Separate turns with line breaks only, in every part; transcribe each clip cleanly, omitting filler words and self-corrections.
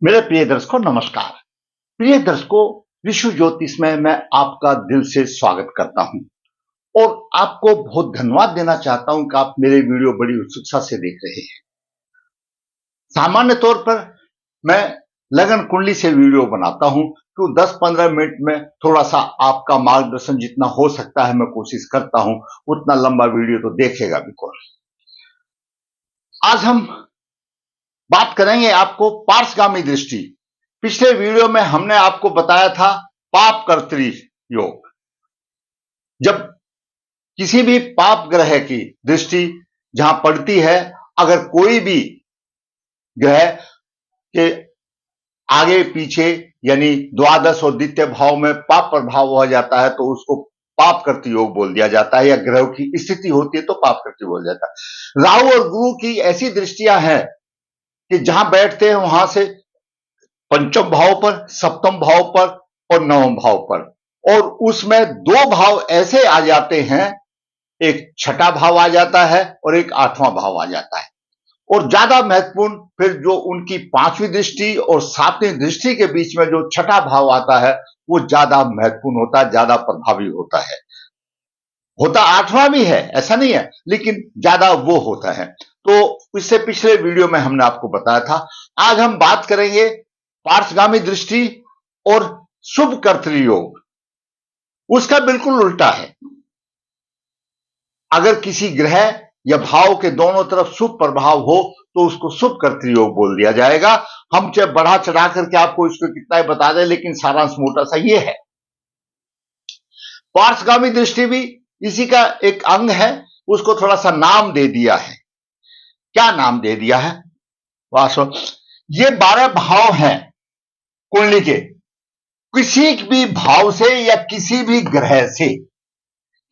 मेरे प्रिय दर्शकों नमस्कार। प्रिय दर्शकों, विश्व ज्योतिष में मैं आपका दिल से स्वागत करता हूं और आपको बहुत धन्यवाद देना चाहता हूं कि आप मेरे वीडियो बड़ी उत्सुकता से देख रहे हैं। सामान्य तौर पर मैं लगन कुंडली से वीडियो बनाता हूं तो 10-15 मिनट में थोड़ा सा आपका मार्गदर्शन जितना हो सकता है मैं कोशिश करता हूं। उतना लंबा वीडियो तो देखेगा भी कौन। आज हम बात करेंगे आपको पार्श्वगामी दृष्टि। पिछले वीडियो में हमने आपको बताया था पाप कर्तृ योग। जब किसी भी पाप ग्रह की दृष्टि जहां पड़ती है, अगर कोई भी ग्रह के आगे पीछे यानी द्वादश और द्वितीय भाव में पाप प्रभाव हो जाता है तो उसको पाप कर्तृ योग बोल दिया जाता है, या ग्रह की स्थिति होती है तो पाप कर्तृ बोल जाता है। राहु और गुरु की ऐसी दृष्टियां हैं कि जहां बैठते हैं वहां से पंचम भाव पर, सप्तम भाव पर और नवम भाव पर, और उसमें दो भाव ऐसे आ जाते हैं, एक छठा भाव आ जाता है और एक आठवां भाव आ जाता है। और ज्यादा महत्वपूर्ण फिर जो उनकी पांचवी दृष्टि और सातवीं दृष्टि के बीच में जो छठा भाव आता है वो ज्यादा महत्वपूर्ण होता है, ज्यादा प्रभावी होता है। होता आठवां भी है, ऐसा नहीं है, लेकिन ज्यादा वो होता है। तो इससे पिछले वीडियो में हमने आपको बताया था। आज हम बात करेंगे पार्श्वगामी दृष्टि और शुभ कर्तृ योग। उसका बिल्कुल उल्टा है। अगर किसी ग्रह या भाव के दोनों तरफ शुभ प्रभाव हो तो उसको शुभ कर्तृ योग बोल दिया जाएगा। हम चाहे बढ़ा चढ़ा करके आपको इसको कितना ही बता दें, लेकिन सारांश मोटा सा ये है। पार्श्वगामी दृष्टि भी इसी का एक अंग है। उसको थोड़ा सा नाम दे दिया है। क्या नाम दे दिया है? वास्तव ये 12 भाव हैं कुंडली के। किसी भी भाव से या किसी भी ग्रह से,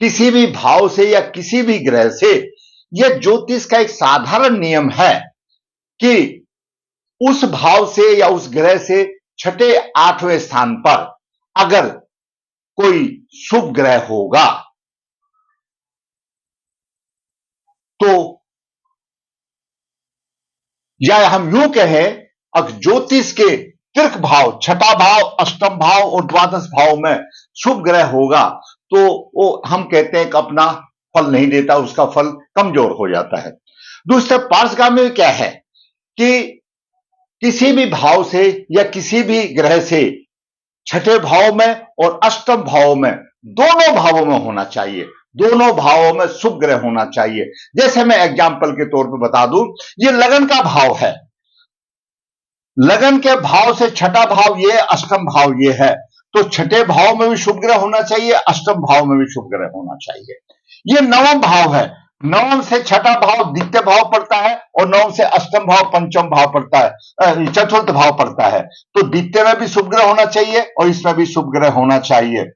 किसी भी भाव से या किसी भी ग्रह से, यह ज्योतिष का एक साधारण नियम है कि उस भाव से या उस ग्रह से छठे आठवें स्थान पर अगर कोई शुभ ग्रह होगा तो, या हम यूं कहें, अगर ज्योतिष के तीर्थ भाव, छठा भाव, अष्टम भाव और द्वादश भाव में शुभ ग्रह होगा तो वो हम कहते हैं कि अपना फल नहीं देता, उसका फल कमजोर हो जाता है। दूसरे पार्श्वगामी क्या है कि किसी भी भाव से या किसी भी ग्रह से छठे भाव में और अष्टम भाव में, दोनों भावों में होना चाहिए। दोनों भावों में शुभ ग्रह होना चाहिए। जैसे मैं एग्जाम्पल के तौर पर बता दूं, ये लगन का भाव है। लगन के भाव से छठा भाव ये, अष्टम भाव ये है, तो छठे भाव में भी शुभ ग्रह होना चाहिए, अष्टम भाव में भी शुभ ग्रह होना चाहिए। ये नवम भाव है। नवम से छठा भाव द्वितीय भाव पड़ता है और नवम से अष्टम भाव पंचम भाव पड़ता है, चतुर्थ भाव पड़ता है। तो द्वितीय में भी शुभ ग्रह होना चाहिए और इसमें भी शुभ ग्रह होना चाहिए।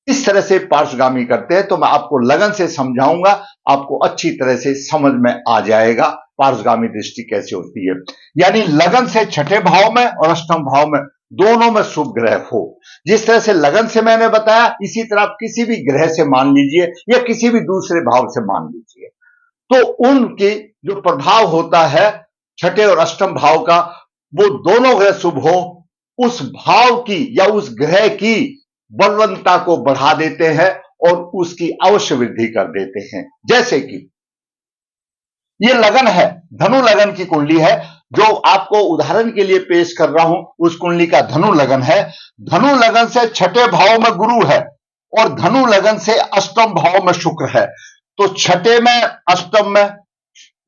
इस तरह से पार्श्वगामी करते हैं तो मैं आपको लगन से समझाऊंगा, आपको अच्छी तरह से समझ में आ जाएगा पार्श्वगामी दृष्टि कैसे होती है। यानी लगन से छठे भाव में और अष्टम भाव में दोनों में शुभ ग्रह हो। जिस तरह से लगन से मैंने बताया, इसी तरह आप किसी भी ग्रह से मान लीजिए या किसी भी दूसरे भाव से मान लीजिए, तो उनके जो प्रभाव होता है छठे और अष्टम भाव का, वो दोनों ग्रह शुभ हो, उस भाव की या उस ग्रह की बलवंतता को बढ़ा देते हैं और उसकी अवश्य वृद्धि कर देते हैं। जैसे कि ये लगन है, धनु लगन की कुंडली है जो आपको उदाहरण के लिए पेश कर रहा हूं। उस कुंडली का धनु लगन है। धनु लगन से छठे भाव में गुरु है और धनु लगन से अष्टम भाव में शुक्र है। तो छठे में अष्टम में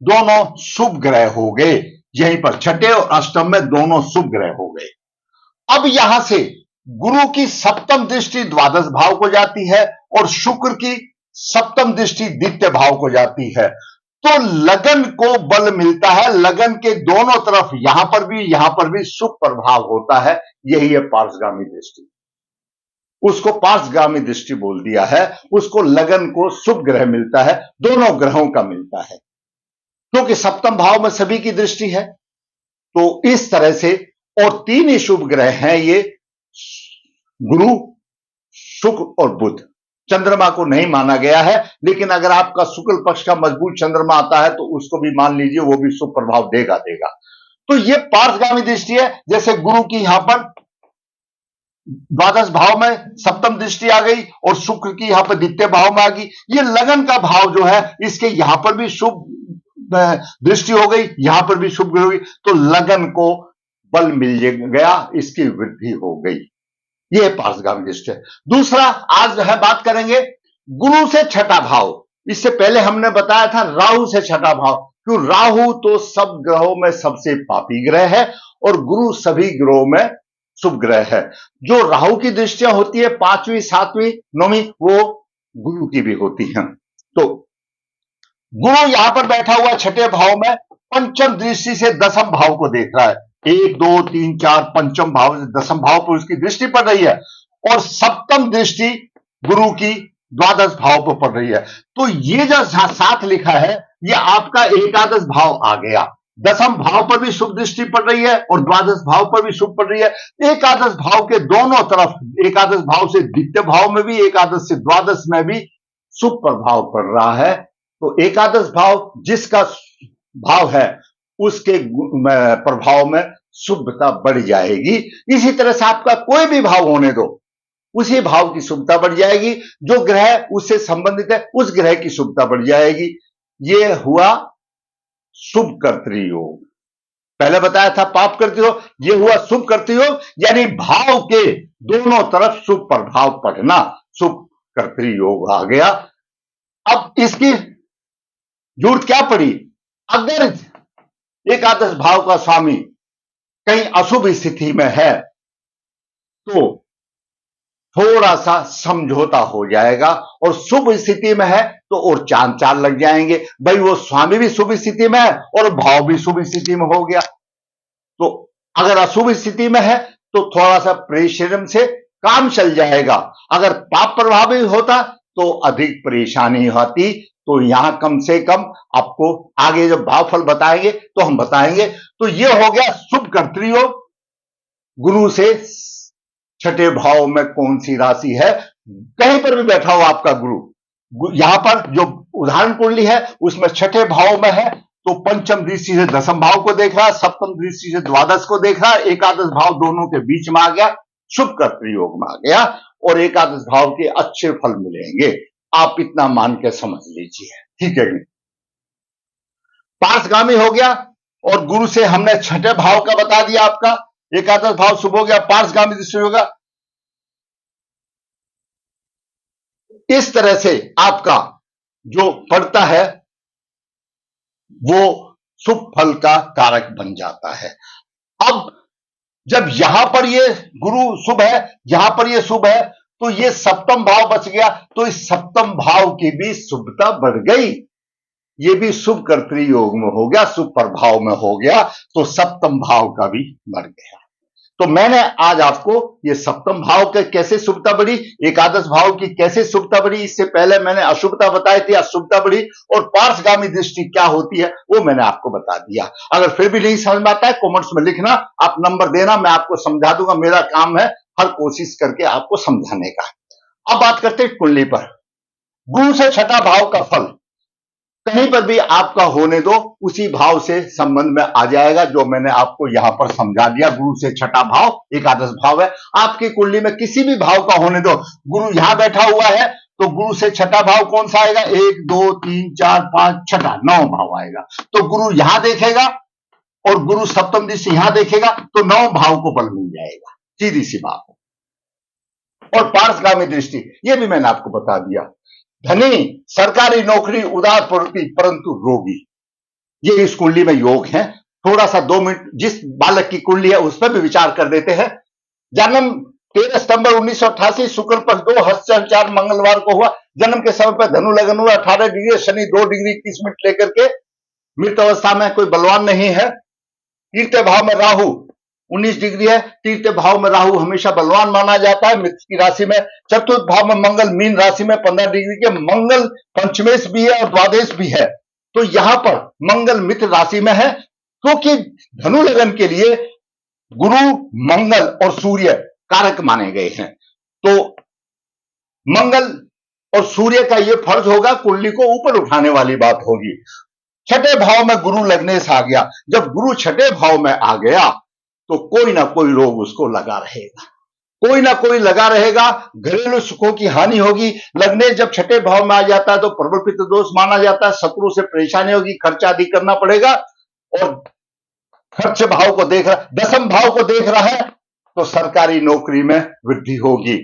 दोनों शुभ ग्रह हो गए। यहीं पर छठे और अष्टम में दोनों शुभ ग्रह हो गए। अब यहां से गुरु की सप्तम दृष्टि द्वादश भाव को जाती है और शुक्र की सप्तम दृष्टि द्वितीय भाव को जाती है। तो लगन को बल मिलता है। लगन के दोनों तरफ यहां पर भी शुभ प्रभाव होता है। यही है पार्श्वगामी दृष्टि। उसको पार्श्वगामी दृष्टि बोल दिया है। उसको लगन को शुभ ग्रह मिलता है, दोनों ग्रहों का मिलता है, क्योंकि सप्तम भाव में सभी की दृष्टि है। तो इस तरह से, और तीन ही शुभ ग्रह हैं ये, गुरु, शुक्र और बुध। चंद्रमा को नहीं माना गया है, लेकिन अगर आपका शुक्ल पक्ष का मजबूत चंद्रमा आता है तो उसको भी मान लीजिए, वो भी शुभ प्रभाव देगा। तो ये पार्श्वगामी दृष्टि है। जैसे गुरु की यहां पर द्वादश भाव में सप्तम दृष्टि आ गई और शुक्र की यहां पर द्वितीय भाव में आ गई। ये लगन का भाव जो है, इसके यहां पर भी शुभ दृष्टि हो गई, यहां पर भी शुभ हो गई, तो लगन को बल मिल गया, इसकी वृद्धि हो गई। यह पार्श्वगामी दृष्टि है। दूसरा आज जो है बात करेंगे गुरु से छठा भाव। इससे पहले हमने बताया था राहु से छठा भाव। क्यों? राहु तो सब ग्रहों में सबसे पापी ग्रह है और गुरु सभी ग्रहों में शुभ ग्रह है। जो राहु की दृष्टियां होती है 5वीं 7वीं 9वीं, वो गुरु की भी होती हैं। तो गुरु यहां पर बैठा हुआ छठे भाव में पंचम दृष्टि से दसम भाव को देख रहा है। 1 2 3 4 पंचम भाव से दसम भाव पर उसकी दृष्टि पड़ रही है और सप्तम दृष्टि गुरु की द्वादश भाव पर पड़ रही है। तो ये जो साथ लिखा है, ये आपका एकादश भाव आ गया। दसम भाव पर भी शुभ दृष्टि पड़ रही है और द्वादश भाव पर भी शुभ पड़ रही है। एकादश भाव के दोनों तरफ, एकादश भाव से द्वितीय भाव में भी, एकादश से द्वादश में भी शुभ प्रभाव पड़ रहा है। तो एकादश भाव जिसका भाव है, उसके प्रभाव में शुभता बढ़ जाएगी। इसी तरह से आपका कोई भी भाव होने दो, उसी भाव की शुभता बढ़ जाएगी। जो ग्रह उससे संबंधित है, उस ग्रह की शुभता बढ़ जाएगी। यह हुआ शुभ कर्तृयोग। पहले बताया था पाप कर्तृयोग, यह हुआ शुभ कर्तृयोग, यानी भाव के दोनों तरफ शुभ प्रभाव पड़ना, शुभ कर्तृयोग आ गया। अब इसकी जरूरत क्या पड़ी? अगर एकादश भाव का स्वामी कहीं अशुभ स्थिति में है तो थोड़ा सा समझौता हो जाएगा, और शुभ स्थिति में है तो और चांद चार लग जाएंगे। भाई वो स्वामी भी शुभ स्थिति में है और भाव भी शुभ स्थिति में हो गया। तो अगर अशुभ स्थिति में है तो थोड़ा सा परिश्रम से काम चल जाएगा। अगर पाप प्रभावी होता तो अधिक परेशानी होती। तो यहां कम से कम आपको आगे जब भावफल बताएंगे तो हम बताएंगे। तो यह हो गया शुभ कर्तृयोग। गुरु से छठे भाव में कौन सी राशि है, कहीं पर भी बैठा हो आपका गुरु, यहां पर जो उदाहरण कुंडली है उसमें छठे भाव में है, तो पंचम दृष्टि से दसम भाव को देख रहा है, सप्तम दृष्टि से द्वादश को देख रहा है, एकादश भाव दोनों के बीच में आ गया, शुभ कर्तृयोग में आ गया और एकादश भाव के अच्छे फल मिलेंगे। आप इतना मान के समझ लीजिए, ठीक है। पार्श्वगामी हो गया और गुरु से हमने छठे भाव का बता दिया, आपका एकादश भाव शुभ हो गया, पार्श्वगामी दृष्टि होगा। इस तरह से आपका जो पड़ता है वो शुभ फल का कारक बन जाता है। अब जब यहां पर ये गुरु शुभ है, यहां पर ये शुभ है, तो ये सप्तम भाव बच गया, तो इस सप्तम भाव की भी शुभता बढ़ गई। ये भी शुभ कर्तृयोग में हो गया, शुभ प्रभाव में हो गया, तो सप्तम भाव का भी बढ़ गया। तो मैंने आज आपको ये सप्तम भाव के कैसे शुभता बढ़ी, एकादश भाव की कैसे शुभता बढ़ी, इससे पहले मैंने अशुभता बताई थी, अशुभता बढ़ी, और पार्श्वगामी दृष्टि क्या होती है वो मैंने आपको बता दिया। अगर फिर भी नहीं समझ में आता है कमेंट्स में लिखना, आप नंबर देना, मैं आपको समझा दूंगा। मेरा काम है हर कोशिश करके आपको समझाने का। अब बात करते हैं कुंडली पर। गुरु से छठा भाव का फल कहीं पर भी आपका होने दो, उसी भाव से संबंध में आ जाएगा, जो मैंने आपको यहां पर समझा दिया। गुरु से छठा भाव एकादश भाव है, आपकी कुंडली में किसी भी भाव का होने दो। गुरु यहां बैठा हुआ है तो गुरु से छठा भाव कौन सा आएगा? 1 2 3 4 5 छठा, 9 भाव आएगा। तो गुरु यहां देखेगा और गुरु सप्तम दृष्टि यहां देखेगा तो 9 भाव को बल मिल जाएगा, सीधी सी बात है। और पार्श्वगामी दृष्टि, यह भी मैंने आपको बता दिया। धनी, सरकारी नौकरी, उदार प्रवृत्ति परंतु रोगी, ये इस कुंडली में योग है। थोड़ा सा 2 मिनट जिस बालक की कुंडली है उस पर भी विचार कर देते हैं। जन्म 13 सितंबर 1988 शुक्ल पक्ष 2 हस्त मंगलवार को हुआ। जन्म के समय पर धनु लगन हुआ, 18 डिग्री, शनि 2 डिग्री 30 मिनट लेकर के, मृत अवस्था में, कोई बलवान नहीं है। तृतीय भाव में राहु 19 डिग्री है। तृतीय भाव में राहु हमेशा बलवान माना जाता है मृत की राशि में। चतुर्थ भाव में मंगल मीन राशि में 15 डिग्री के, मंगल पंचमेश भी है और द्वादश भी है। तो यहां पर मंगल मित्र राशि में है, क्योंकि धनु लगन के लिए गुरु, मंगल और सूर्य कारक माने गए हैं। तो मंगल और सूर्य का यह फर्ज होगा, कुंडली को ऊपर उठाने वाली बात होगी। छठे भाव में गुरु लग्नेश आ गया। जब गुरु छठे भाव में आ गया तो कोई ना कोई रोग उसको लगा रहेगा, कोई ना कोई लगा रहेगा, घरेलू सुखों की हानि होगी। लग्नेश जब छठे भाव में आ जाता है तो प्रबल पितृ दोष माना जाता है, शत्रु से परेशानी होगी, खर्चा अधिक करना पड़ेगा। और खर्च भाव को देख रहा, दसम भाव को देख रहा है तो सरकारी नौकरी में वृद्धि होगी।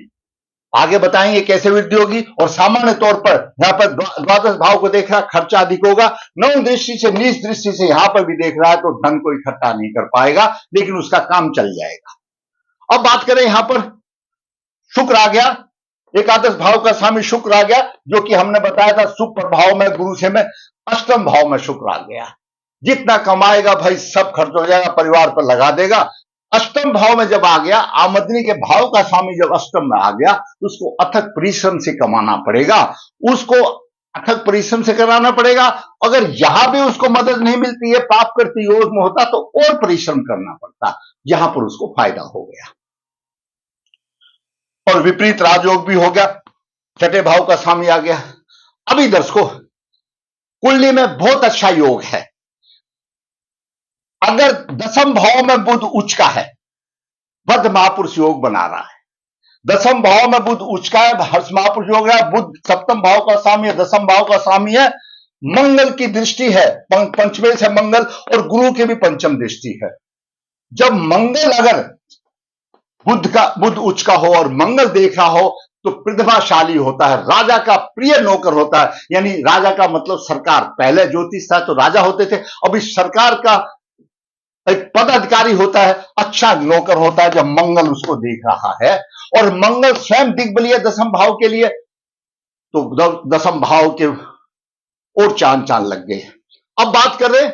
आगे बताएंगे कैसे वृद्धि होगी। और सामान्य तौर पर यहां पर द्वादश भाव को देख रहा है, खर्चा अधिक होगा। नौ दृष्टि से, नीच दृष्टि से यहां पर भी देख रहा है तो धन को इकट्ठा नहीं कर पाएगा, लेकिन उसका काम चल जाएगा। अब बात करें, यहां पर शुक्र आ गया, एकादश भाव का स्वामी शुक्र आ गया, जो कि हमने बताया था शुभ प्रभाव में गुरु से में अष्टम भाव में शुक्र आ गया। जितना कमाएगा भाई सब खर्च हो जाएगा, परिवार पर लगा देगा। अष्टम भाव में जब आ गया, आमदनी के भाव का स्वामी जब अष्टम में आ गया तो उसको अथक परिश्रम से कमाना पड़ेगा, उसको अथक परिश्रम से कराना पड़ेगा। अगर यहां भी उसको मदद नहीं मिलती है, पाप करती योग में होता तो और परिश्रम करना पड़ता, यहां पर उसको फायदा हो गया। और विपरीत राजयोग भी हो गया, छठे भाव का स्वामी आ गया। अभी दर्शकों, कुंडली में बहुत अच्छा योग है। अगर दसम भाव में बुध उच्च का है, बद्ध महापुरुष योग बना रहा है। दसम भाव में बुध उच्च का है, हर्ष महापुरुष योग है। बुध सप्तम भाव का स्वामी है, दसम भाव का स्वामी है। मंगल की दृष्टि है, पंचमेल से मंगल, और गुरु की भी पंचम दृष्टि है। जब मंगल अगर बुध उच्च का हो और मंगल देख रहा हो तो प्रतिभाशाली होता है, राजा का प्रिय नौकर होता है। यानी राजा का मतलब सरकार, पहले ज्योतिष था तो राजा होते थे, अभी सरकार का एक पद अधिकारी होता है, अच्छा नौकर होता है जब मंगल उसको देख रहा है। और मंगल स्वयं दिग्बलीय है दसम भाव के लिए, तो दसम भाव के और चांद लग गए। अब बात कर रहे,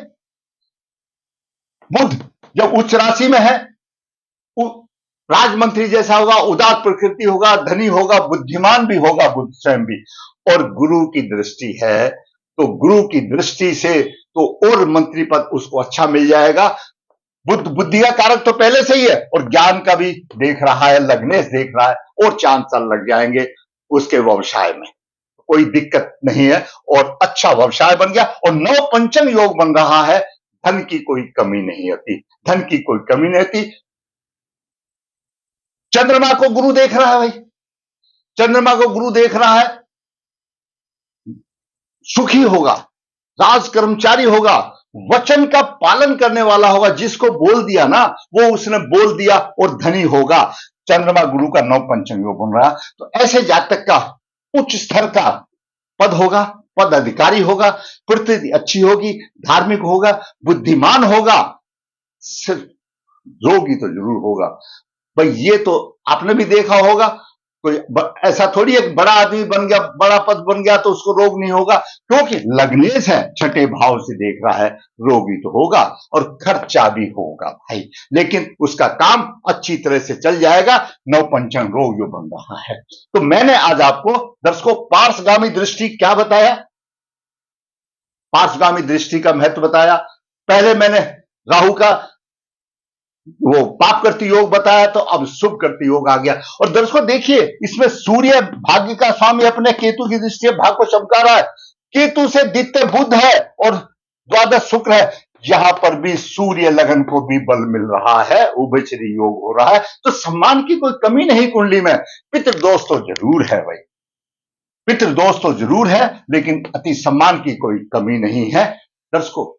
बुध जब उच्च राशि में है, राजमंत्री जैसा होगा, उदार प्रकृति होगा, धनी होगा, बुद्धिमान भी होगा बुध स्वयं भी। और गुरु की दृष्टि है, तो गुरु की दृष्टि से तो और मंत्री पद उसको अच्छा मिल जाएगा। बुद्ध बुद्धि का कारक तो पहले से ही है, और ज्ञान का भी देख रहा है, लग्नेश देख रहा है, और चांद लग जाएंगे उसके व्यवसाय में, कोई दिक्कत नहीं है, और अच्छा व्यवसाय बन गया। और नव पंचम योग बन रहा है, धन की कोई कमी नहीं होती, धन की कोई कमी नहीं होती। चंद्रमा को गुरु देख रहा है भाई, चंद्रमा को गुरु देख रहा है, सुखी होगा, राज कर्मचारी होगा, वचन का पालन करने वाला होगा, जिसको बोल दिया ना वो उसने बोल दिया, और धनी होगा। चंद्रमा गुरु का नव पंचम योग बन रहा, तो ऐसे जातक का उच्च स्तर का पद होगा, पद अधिकारी होगा, प्रकृति अच्छी होगी, धार्मिक होगा, बुद्धिमान होगा, सिर्फ रोगी तो जरूर होगा भाई। ये तो आपने भी देखा होगा, कोई ऐसा थोड़ी एक बड़ा आदमी बन गया, बड़ा पद बन गया तो उसको रोग नहीं होगा, क्योंकि लग्नेश है, छठे भाव से देख रहा है, रोगी तो होगा और खर्चा भी होगा भाई, लेकिन उसका काम अच्छी तरह से चल जाएगा। नव पंचम रोग जो बन रहा है। तो मैंने आज आपको दर्शकों पार्श्वगामी दृष्टि क्या बताया, पार्श्वगामी दृष्टि का महत्व बताया। पहले मैंने राहु का वो पाप करती योग बताया, तो अब शुभ करती योग आ गया। और दर्शकों देखिए, इसमें सूर्य भाग्य का स्वामी अपने केतु की दृष्टि भाग को चमका रहा है, केतु से द्वितीय बुध है और द्वादश शुक्र है। यहां पर भी सूर्य लगन को भी बल मिल रहा है, उभयचरी योग हो रहा है, तो सम्मान की कोई कमी नहीं कुंडली में। पितृदोष तो जरूर है भाई, पितृदोष तो जरूर है, लेकिन अति सम्मान की कोई कमी नहीं है। दर्शकों,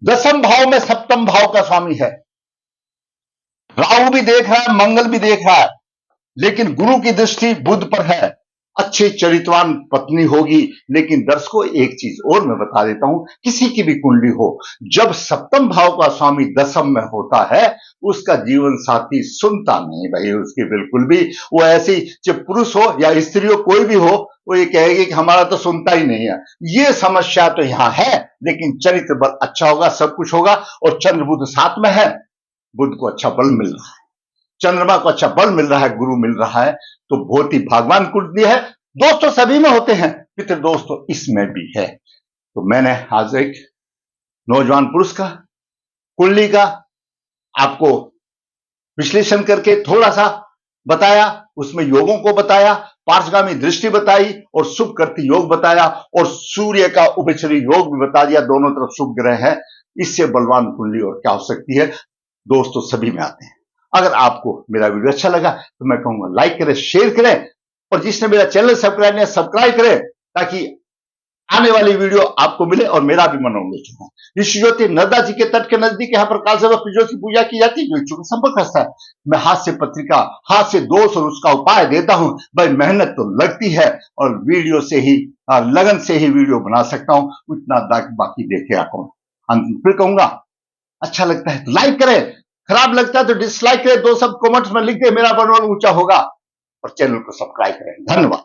दसम भाव में सप्तम भाव का स्वामी है, राहु भी देख रहा है, मंगल भी देख रहा है, लेकिन गुरु की दृष्टि बुध पर है। अच्छी चरित्रवान पत्नी होगी। लेकिन दर्शकों एक चीज और मैं बता देता हूं, किसी की भी कुंडली हो, जब सप्तम भाव का स्वामी दसम में होता है, उसका जीवन साथी सुनता नहीं भाई उसकी बिल्कुल भी। वो ऐसी, चाहे पुरुष हो या स्त्री हो, कोई भी हो, वो ये कहेगी कि हमारा तो सुनता ही नहीं है। ये समस्या तो यहां है, लेकिन चरित्र बल अच्छा होगा, सब कुछ होगा। और चंद्र बुध साथ में है, बुध को अच्छा बल मिल रहा है, चंद्रमा को अच्छा बल मिल रहा है, गुरु मिल रहा है, तो बहुत ही भाग्यवान कुंडली है। दोस्त तो सभी में होते हैं, पितृदोष तो इसमें भी है। तो मैंने आज एक नौजवान पुरुष का कुंडली का आपको विश्लेषण करके थोड़ा सा बताया, उसमें योगों को बताया, पार्श्वगामी दृष्टि बताई और शुभ करती योग बताया और सूर्य का उभयचरी योग भी बता दिया। दोनों तरफ शुभ ग्रह है, इससे बलवान कुंडली और क्या हो सकती है दोस्तों, सभी में आते हैं। अगर आपको मेरा वीडियो अच्छा लगा तो मैं कहूंगा लाइक करें, शेयर करें और जिसने मेरा चैनल सब्सक्राइब नहीं सब्सक्राइब करें ताकि आने वाली वीडियो आपको मिले और मेरा भी मनोरंजन हो। विश्व ज्योति नर्मदा जी के तट के नजदीक यहाँ पर काल सर्प की पूजा की जाती है। जो इच्छुक संपर्क करता है, मैं हाथ से पत्रिका, हाथ से दोष और उसका उपाय देता हूं। भाई मेहनत तो लगती है और वीडियो से ही लगन से ही वीडियो बना सकता हूं, उतना बाकी देखेगा कौन। फिर कहूंगा अच्छा लगता है तो लाइक करें, खराब लगता है तो डिसलाइक करें। दो सब कमेंट्स में लिख दे, मेरा मनोबल ऊंचा होगा और चैनल को सब्सक्राइब करें। धन्यवाद।